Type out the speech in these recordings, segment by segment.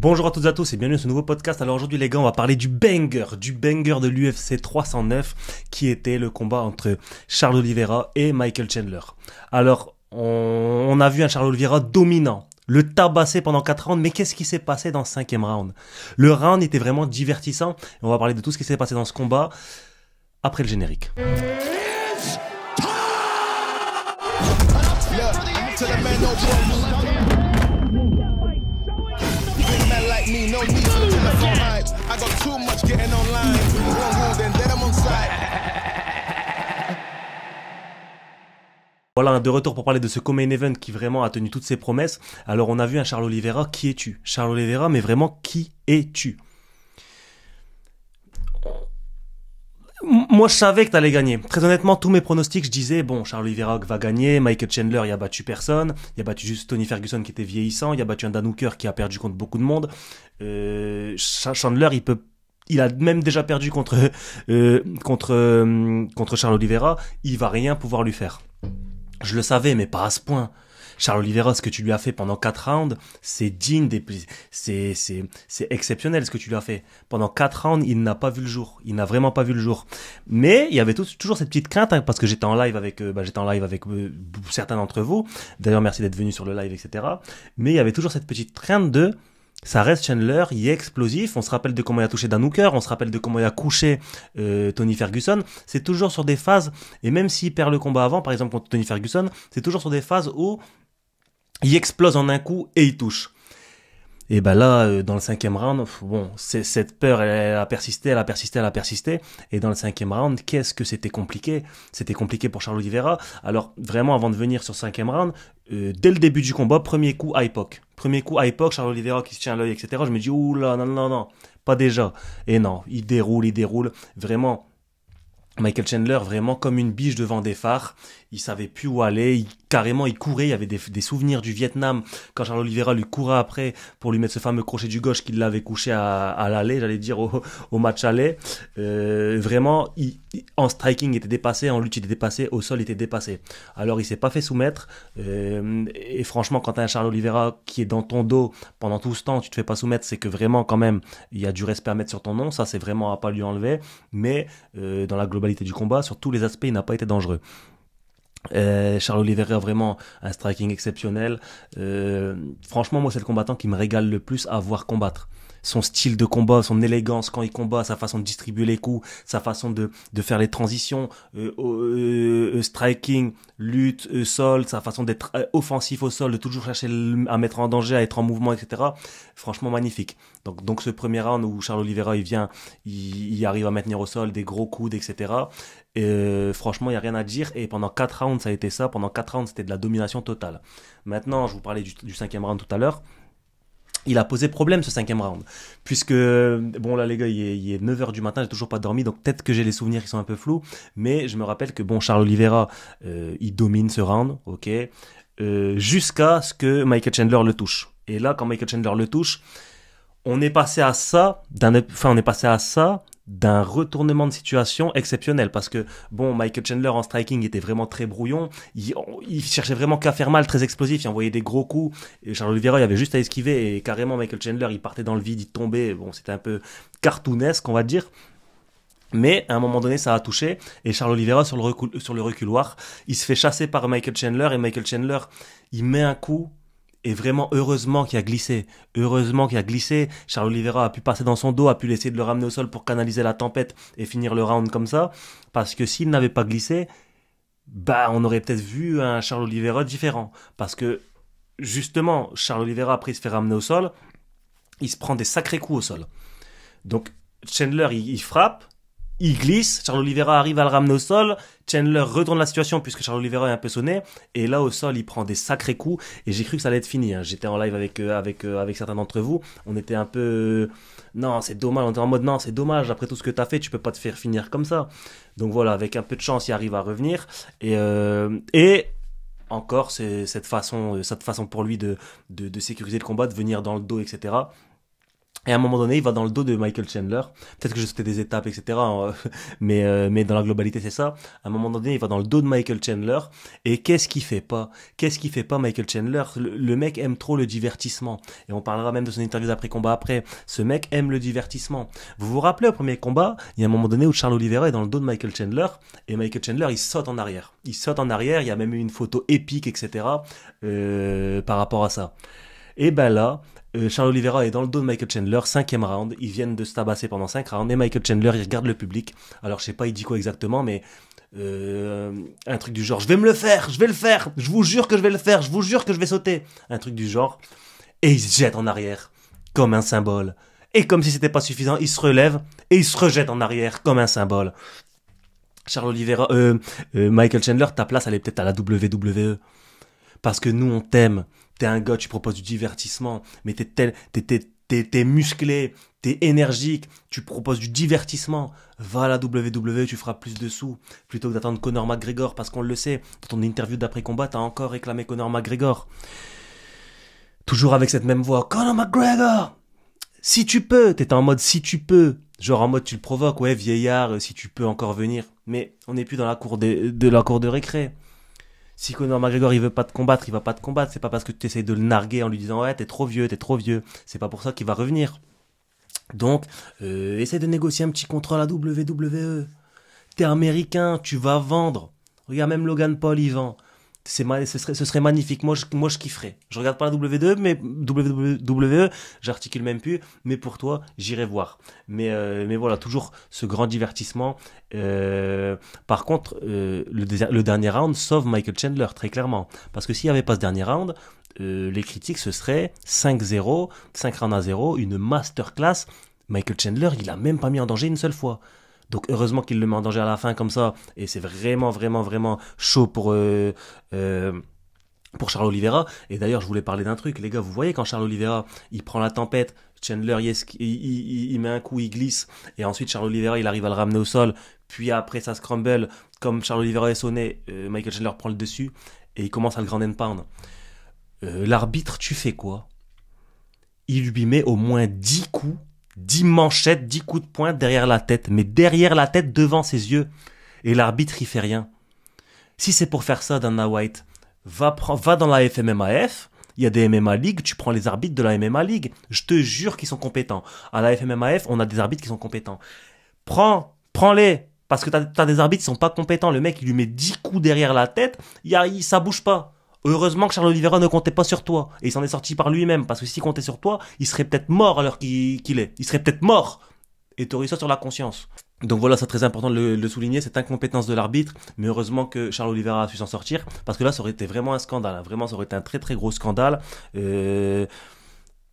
Bonjour à toutes et à tous et bienvenue à ce nouveau podcast. Alors aujourd'hui les gars, on va parler du banger de l'UFC 309 qui était le combat entre Charles Oliveira et Michael Chandler. Alors on a vu un Charles Oliveira dominant, le tabasser pendant 4 rounds, mais qu'est-ce qui s'est passé dans ce 5e round? Le round était vraiment divertissant et on va parler de tout ce qui s'est passé dans ce combat après le générique. Voilà, de retour pour parler de ce co-main event qui vraiment a tenu toutes ses promesses. Alors on a vu un Charles Oliveira, qui es-tu? Charles Oliveira, mais vraiment qui es-tu? Moi je savais que t'allais gagner. Très honnêtement, tous mes pronostics, je disais, bon, Charles Oliveira va gagner, Michael Chandler, il a battu personne, il a battu juste Tony Ferguson qui était vieillissant, il a battu un Dan Hooker qui a perdu contre beaucoup de monde. Chandler, il a même déjà perdu contre Charles Oliveira, il va rien pouvoir lui faire. Je le savais, mais pas à ce point. Charles Oliveira, ce que tu lui as fait pendant 4 rounds, c'est digne c'est exceptionnel ce que tu lui as fait. Pendant 4 rounds, il n'a pas vu le jour. Il n'a vraiment pas vu le jour. Mais il y avait toujours cette petite crainte, parce que j'étais en live avec certains d'entre vous. D'ailleurs, merci d'être venus sur le live, etc. Mais il y avait toujours cette petite crainte de ça reste Chandler, il est explosif, on se rappelle de comment il a touché Dan Hooker, on se rappelle de comment il a couché Tony Ferguson, c'est toujours sur des phases, et même s'il perd le combat avant, par exemple contre Tony Ferguson, c'est toujours sur des phases où il explose en un coup et il touche. Et ben là, dans le 5e round, bon, cette peur, elle a persisté, et dans le 5e round, qu'est-ce que c'était compliqué? C'était compliqué pour Charles Oliveira. Alors, vraiment, avant de venir sur 5e round, dès le début du combat, premier coup, IPOC, Charles Oliveira qui se tient à l'œil, etc. Je me dis, oula, non, pas déjà. Et non, il déroule, vraiment. Michael Chandler, vraiment comme une biche devant des phares, il savait plus où aller, il courait, il y avait des souvenirs du Vietnam, quand Charles Oliveira lui courait après pour lui mettre ce fameux crochet du gauche qu'il l'avait couché à l'aller, j'allais dire au match aller. Vraiment, en striking il était dépassé, en lutte il était dépassé, au sol il était dépassé. Alors il s'est pas fait soumettre, et franchement quand t'as un Charles Oliveira qui est dans ton dos pendant tout ce temps, tu te fais pas soumettre, c'est que vraiment quand même il y a du respect à mettre sur ton nom, ça c'est vraiment à pas lui enlever, mais dans la globalité du combat, sur tous les aspects, il n'a pas été dangereux. Charles Oliveira, vraiment un striking exceptionnel. Franchement, moi, c'est le combattant qui me régale le plus à voir combattre. Son style de combat, son élégance quand il combat, sa façon de distribuer les coups, sa façon de faire les transitions, striking, lutte, sol, sa façon d'être offensif au sol, de toujours chercher à mettre en danger, à être en mouvement, etc. Franchement magnifique. Donc ce premier round où Charles Oliveira il arrive à maintenir au sol des gros coudes, etc. Franchement, il n'y a rien à dire. Et pendant 4 rounds, ça a été ça. Pendant 4 rounds, c'était de la domination totale. Maintenant, je vous parlais du 5e round tout à l'heure. Il a posé problème ce 5e round, puisque, bon là les gars, il est 9h du matin, j'ai toujours pas dormi, donc peut-être que j'ai les souvenirs qui sont un peu flous, mais je me rappelle que bon, Charles Oliveira, il domine ce round, ok, jusqu'à ce que Michael Chandler le touche. Et là, quand Michael Chandler le touche, on est passé à ça d'un retournement de situation exceptionnel, parce que bon, Michael Chandler en striking était vraiment très brouillon, il cherchait vraiment qu'à faire mal, très explosif, il envoyait des gros coups, et Charles Oliveira il avait juste à esquiver, et carrément Michael Chandler il partait dans le vide, il tombait, bon c'était un peu cartoonesque on va dire, mais à un moment donné ça a touché, et Charles Oliveira sur le reculoir, il se fait chasser par Michael Chandler, et Michael Chandler il met un coup. Et vraiment, heureusement qu'il a glissé. Charles Oliveira a pu passer dans son dos, a pu essayer de le ramener au sol pour canaliser la tempête et finir le round comme ça. Parce que s'il n'avait pas glissé, on aurait peut-être vu un Charles Oliveira différent. Parce que, justement, Charles Oliveira, après, il se fait ramener au sol. Il se prend des sacrés coups au sol. Donc, Chandler, il frappe. Il glisse, Charles Oliveira arrive à le ramener au sol, Chandler retourne la situation puisque Charles Oliveira est un peu sonné, et là au sol il prend des sacrés coups, et j'ai cru que ça allait être fini, hein. J'étais en live avec certains d'entre vous, on était un peu, non c'est dommage, on était en mode non c'est dommage, après tout ce que t'as fait tu peux pas te faire finir comme ça, donc voilà, avec un peu de chance il arrive à revenir, et encore c'est cette façon pour lui de sécuriser le combat, de venir dans le dos, etc. Et à un moment donné, il va dans le dos de Michael Chandler. Peut-être que je sautais des étapes, etc. Mais dans la globalité, c'est ça. À un moment donné, il va dans le dos de Michael Chandler. Et qu'est-ce qu'il fait pas? Qu'est-ce qu'il fait pas, Michael Chandler? Le mec aime trop le divertissement. Et on parlera même de son interview d'après combat après. Ce mec aime le divertissement. Vous vous rappelez au premier combat, il y a un moment donné où Charles Oliveira est dans le dos de Michael Chandler. Et Michael Chandler, il saute en arrière. Il saute en arrière. Il y a même eu une photo épique, etc. Par rapport à ça. Et ben là, Charles Oliveira est dans le dos de Michael Chandler, 5e round, ils viennent de se tabasser pendant 5 rounds, et Michael Chandler, il regarde le public, alors je sais pas il dit quoi exactement, mais un truc du genre, je vais me le faire, je vais le faire, je vous jure que je vais le faire, je vous jure que je vais sauter, un truc du genre, et il se jette en arrière, comme un symbole. Et comme si c'était pas suffisant, il se relève, et il se rejette en arrière, comme un symbole. Charles Oliveira, Michael Chandler, ta place, elle est peut-être à la WWE. Parce que nous, on t'aime. T'es un gars, tu proposes du divertissement, mais t'es musclé, t'es énergique, tu proposes du divertissement. Va à la WWE, tu feras plus de sous, plutôt que d'attendre Conor McGregor, parce qu'on le sait, dans ton interview d'après-combat, t'as encore réclamé Conor McGregor. Toujours avec cette même voix, Conor McGregor! Si tu peux, t'étais en mode si tu peux. Genre en mode tu le provoques, ouais, vieillard, si tu peux encore venir. Mais on n'est plus dans la cour de la cour de récré. Si Conor McGregor il veut pas te combattre, il va pas te combattre. C'est pas parce que tu essayes de le narguer en lui disant ouais t'es trop vieux, t'es trop vieux. C'est pas pour ça qu'il va revenir. Donc essaie de négocier un petit contrat à la WWE. T'es américain, tu vas vendre. Regarde même Logan Paul il vend. Ce serait magnifique. Moi, je kifferais. Je regarde pas la WWE, mais WWE, j'articule même plus. Mais pour toi, j'irai voir. Mais voilà, toujours ce grand divertissement. Par contre, le dernier round sauve Michael Chandler, très clairement. Parce que s'il n'y avait pas ce dernier round, les critiques, ce serait 5-0, 5 rounds à 0, une masterclass. Michael Chandler, il a même pas mis en danger une seule fois. Donc heureusement qu'il le met en danger à la fin comme ça. Et c'est vraiment, vraiment, vraiment chaud pour Charles Oliveira. Et d'ailleurs, je voulais parler d'un truc. Les gars, vous voyez quand Charles Oliveira, il prend la tempête, Chandler, il met un coup, il glisse. Et ensuite, Charles Oliveira, il arrive à le ramener au sol. Puis après, ça scramble. Comme Charles Oliveira est sonné, Michael Chandler prend le dessus. Et il commence à le grand and pound. L'arbitre, tu fais quoi? Il lui met au moins 10 coups, 10 manchettes, 10 coups de poing derrière la tête, mais derrière la tête, devant ses yeux. Et l'arbitre, il fait rien. Si c'est pour faire ça, Dana White, va dans la FMMAF, il y a des MMA League, tu prends les arbitres de la MMA League. Je te jure qu'ils sont compétents. À la FMMAF, on a des arbitres qui sont compétents. Prends-les. Parce que t'as des arbitres qui sont pas compétents. Le mec, il lui met 10 coups derrière la tête, ça bouge pas. Heureusement que Charles Oliveira ne comptait pas sur toi. Et il s'en est sorti par lui-même. Parce que s'il comptait sur toi, il serait peut-être mort à l'heure qu'il est. Il serait peut-être mort. Et t'aurais eu ça sur la conscience. Donc voilà, c'est très important de le souligner, cette incompétence de l'arbitre. Mais heureusement que Charles Oliveira a su s'en sortir. Parce que là, ça aurait été vraiment un scandale. Hein. Vraiment, ça aurait été un très très gros scandale.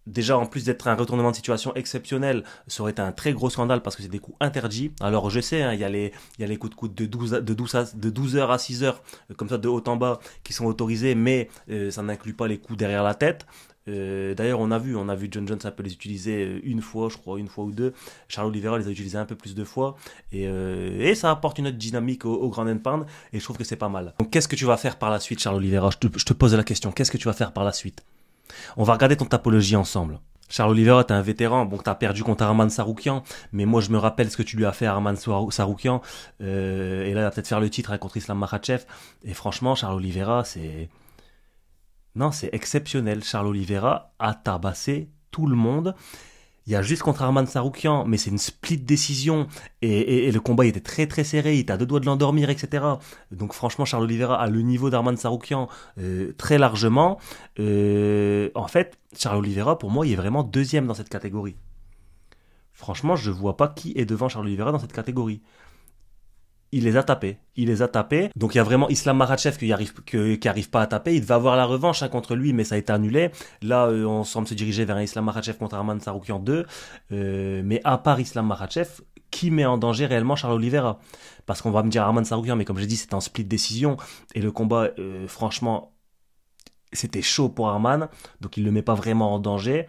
Déjà, en plus d'être un retournement de situation exceptionnel, ça aurait été un très gros scandale parce que c'est des coups interdits. Alors je sais, hein, il y a les coups de coude de 12 heures à 6 heures, comme ça de haut en bas, qui sont autorisés, mais ça n'inclut pas les coups derrière la tête. D'ailleurs, on a vu John Jones un peu les utiliser une fois, je crois, une fois ou deux. Charles Oliveira les a utilisés un peu plus de fois. Et ça apporte une autre dynamique au Grand and Pound. Et je trouve que c'est pas mal. Donc qu'est-ce que tu vas faire par la suite, Charles Oliveira? Je te pose la question, qu'est-ce que tu vas faire par la suite? On va regarder ton tapologie ensemble. Charles Oliveira, t'es un vétéran, bon, t'as perdu contre Arman Saroukian, mais moi je me rappelle ce que tu lui as fait à Arman Saroukian, et là il va peut-être faire le titre contre Islam Makhachev, et franchement, Charles Oliveira, c'est exceptionnel. Charles Oliveira a tabassé tout le monde. Il y a juste contre Arman Saroukian, mais c'est une split décision, et le combat il était très très serré, il était à deux doigts de l'endormir, etc. Donc franchement, Charles Oliveira a le niveau d'Arman Saroukian très largement. En fait, Charles Oliveira, pour moi, il est vraiment deuxième dans cette catégorie. Franchement, je vois pas qui est devant Charles Oliveira dans cette catégorie. Il les a tapés. Donc il y a vraiment Islam Makhachev qui arrive pas à taper. Il devait avoir la revanche contre lui, mais ça a été annulé. Là, on semble se diriger vers un Islam Makhachev contre Arman Saroukian 2. Mais à part Islam Makhachev, qui met en danger réellement Charles Oliveira? Parce qu'on va me dire Arman Saroukian, mais comme j'ai dit, c'était en split décision. Et le combat, franchement, c'était chaud pour Arman. Donc il le met pas vraiment en danger.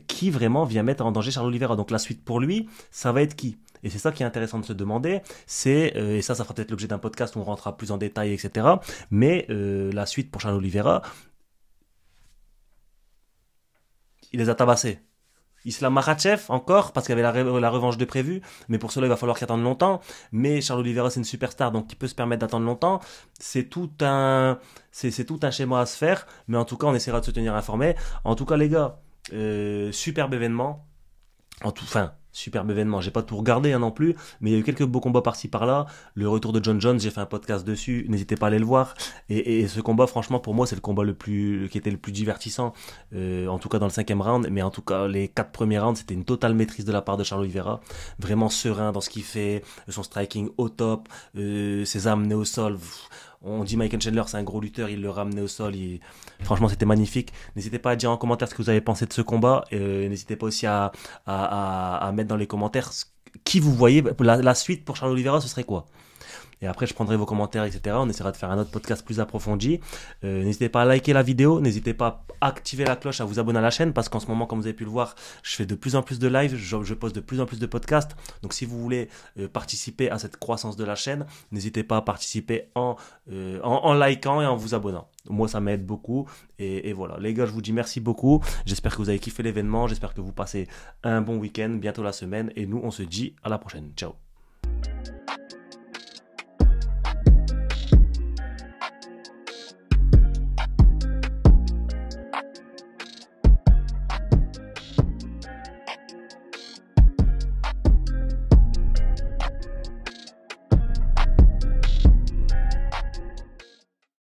Qui vraiment vient mettre en danger Charles Oliveira? Donc la suite pour lui, ça va être qui? Et c'est ça qui est intéressant de se demander, et ça fera peut-être l'objet d'un podcast où on rentrera plus en détail, etc. Mais la suite pour Charles Oliveira, il les a tabassés. Islam Makhachev encore parce qu'il y avait la revanche de prévu, mais pour cela il va falloir qu'il attende longtemps. Mais Charles Oliveira c'est une superstar donc il peut se permettre d'attendre longtemps. C'est tout un schéma à se faire, mais en tout cas on essaiera de se tenir informé. En tout cas les gars, superbe événement. Enfin, superbe événement. J'ai pas tout regardé hein, non plus, mais il y a eu quelques beaux combats par-ci par-là. Le retour de John Jones, j'ai fait un podcast dessus. N'hésitez pas à aller le voir. Et ce combat, franchement, pour moi, c'est le combat qui était le plus divertissant. En tout cas dans le 5e round, mais en tout cas les 4 premiers rounds, c'était une totale maîtrise de la part de Charles Oliveira. Vraiment serein dans ce qu'il fait, son striking au top, ses amenés au sol. On dit Michael Chandler, c'est un gros lutteur, il le ramenait au sol. Franchement, c'était magnifique. N'hésitez pas à dire en commentaire ce que vous avez pensé de ce combat. N'hésitez pas aussi à mettre dans les commentaires qui vous voyez. La suite pour Charles Oliveira, ce serait quoi? Et après, je prendrai vos commentaires, etc. On essaiera de faire un autre podcast plus approfondi. N'hésitez pas à liker la vidéo. N'hésitez pas à activer la cloche, à vous abonner à la chaîne. Parce qu'en ce moment, comme vous avez pu le voir, je fais de plus en plus de live. Je poste de plus en plus de podcasts. Donc, si vous voulez participer à cette croissance de la chaîne, n'hésitez pas à participer en likant et en vous abonnant. Moi, ça m'aide beaucoup. Et voilà. Les gars, je vous dis merci beaucoup. J'espère que vous avez kiffé l'événement. J'espère que vous passez un bon week-end. Bientôt la semaine. Et nous, on se dit à la prochaine. Ciao.